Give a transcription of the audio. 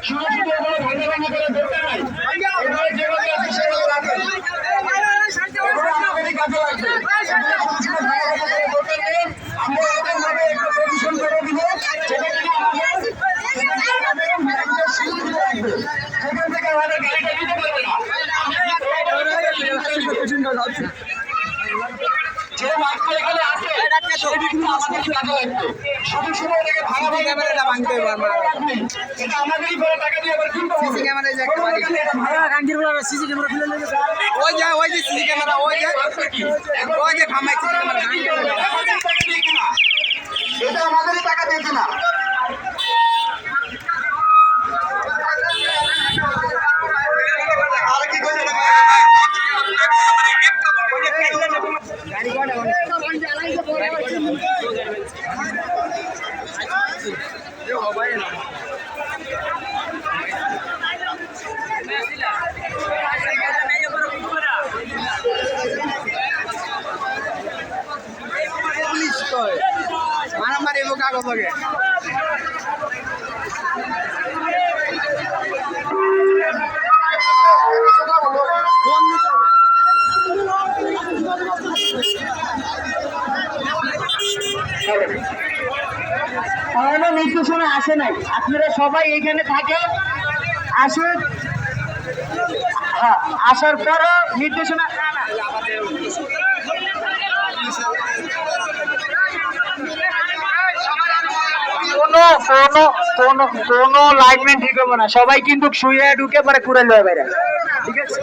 শুধু শুধু এগুলো ভাঙা ভাঙা করে দরকার নাই। এভাবে যেভাবে আছে সেভাবে রাখেন, আমাদেরই কাজে লাগবে। শুধু শুধু ভাঙা ভাঙা করে দরকার নেই। আমরা এরকম ভাবে একটা প্রদূষণ করে দিব যেটা কিনা আমাদের সুবিধা লাগবে। সেখান থেকে আমাদের গাড়িটা নিতে পারবে না। যে মাছটা এখানে আছে সেই দিকটা আমাদের কাজে লাগবে। শুধু শুধু এটাকে ভাঙা ভাঙা ভাঙতে হবে। এটা আমাদেরই করে টাকা দিয়ে আবার কিনতে হবে। ওই যে সিসি ক্যামেরা ওই যে খামাই সিসি ক্যামেরা এটা আমাদেরই টাকা দিয়ে কিনা। আর কি করে মারামারি এবং কাগজ লাগে এখনো নির্দেশনা আসে নাই। আপনারা সবাই এইখানে থাকেন, আসুন। আসার পরও নির্দেশনা কোনো লাইনম্যান ঠিক হবে না। সবাই কিন্তু শুয়ে ঢুকে পরে কুড়ে লয়ে বাইরে, ঠিক আছে।